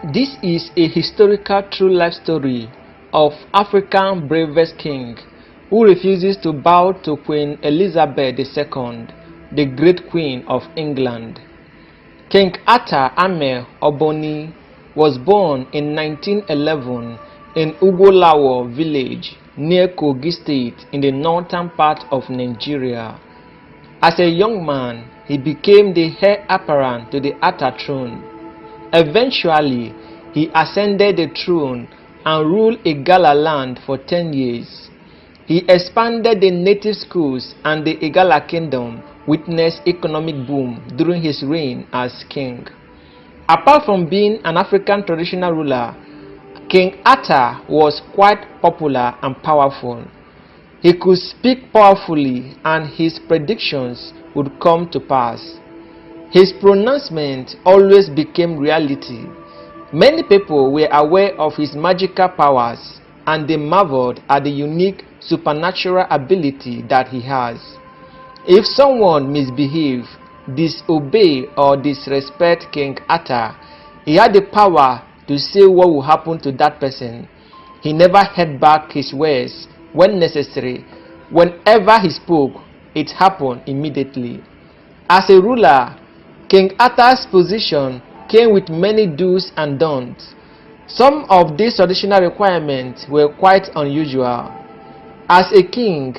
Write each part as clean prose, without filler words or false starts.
This is a historical true life story of African bravest king who refuses to bow to Queen Elizabeth II, the great Queen of England. King Atta Ame Oboni was born in 1911 in Ugolawo village near Kogi State in the northern part of Nigeria. As a young man, he became the heir apparent to the Atta throne. Eventually, he ascended the throne and ruled Igala land for 10 years. He expanded the native schools, and the Igala kingdom witnessed economic boom during his reign as king. Apart from being an African traditional ruler, King Atta was quite popular and powerful. He could speak powerfully, and his predictions would come to pass. His pronouncement always became reality. Many people were aware of his magical powers, and they marveled at the unique supernatural ability that he has. If someone misbehaved, disobeyed, or disrespected King Atta, he had the power to say what would happen to that person. He never held back his words when necessary. Whenever he spoke, it happened immediately. As a ruler, King Atta's position came with many do's and don'ts. Some of these traditional requirements were quite unusual. As a king,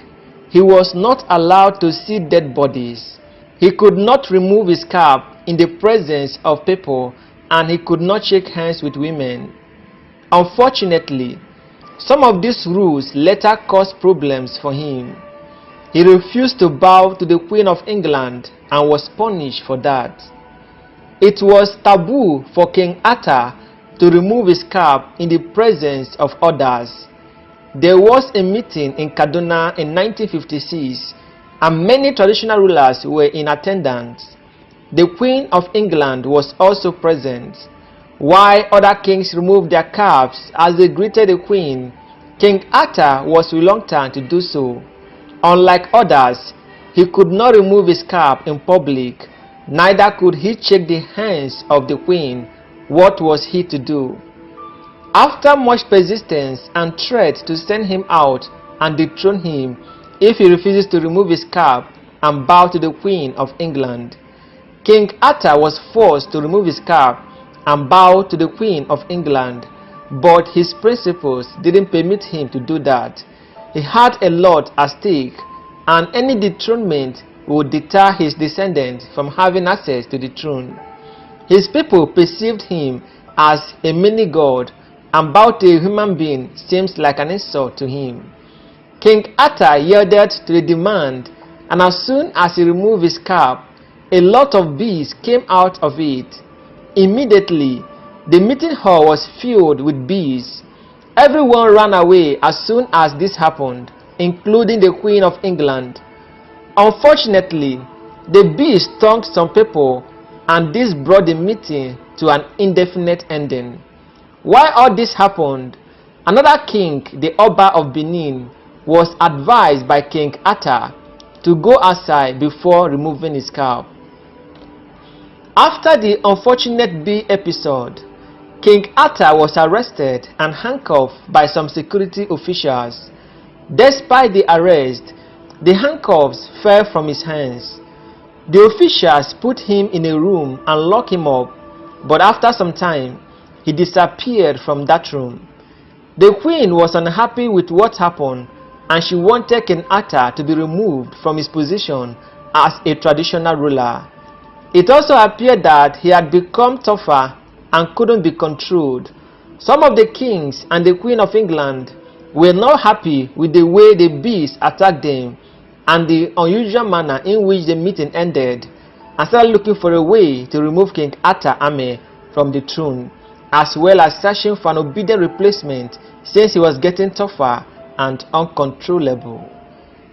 he was not allowed to see dead bodies. He could not remove his cap in the presence of people, and he could not shake hands with women. Unfortunately, some of these rules later caused problems for him. He refused to bow to the Queen of England and was punished for that. It was taboo for King Atta to remove his cap in the presence of others. There was a meeting in Kaduna in 1956, and many traditional rulers were in attendance. The Queen of England was also present. While other kings removed their caps as they greeted the Queen, King Atta was reluctant to do so. Unlike others, he could not remove his cap in public, neither could he shake the hands of the Queen. What was he to do? After much persistence and threats to send him out and dethrone him if he refuses to remove his cap and bow to the Queen of England, King Atta was forced to remove his cap and bow to the Queen of England, but his principles didn't permit him to do that. He had a lot at stake, and any dethronement would deter his descendants from having access to the throne. His people perceived him as a mini-god, and bow to a human being seems like an insult to him. King Atta yielded to the demand, and as soon as he removed his cap, a lot of bees came out of it. Immediately, the meeting hall was filled with bees. Everyone ran away as soon as this happened, including the Queen of England. Unfortunately, the bees stung some people, and this brought the meeting to an indefinite ending. While all this happened, another king, the Oba of Benin, was advised by King Atta to go outside before removing his cap. After the unfortunate bee episode, King Atta was arrested and handcuffed by some security officials. Despite the arrest, the handcuffs fell from his hands. The officials put him in a room and locked him up, but after some time, he disappeared from that room. The queen was unhappy with what happened, and she wanted King Atta to be removed from his position as a traditional ruler. It also appeared that he had become tougher and couldn't be controlled. Some of the kings and the Queen of England were not happy with the way the bees attacked them and the unusual manner in which the meeting ended, and started looking for a way to remove King Atta Ame from the throne, as well as searching for an obedient replacement since he was getting tougher and uncontrollable.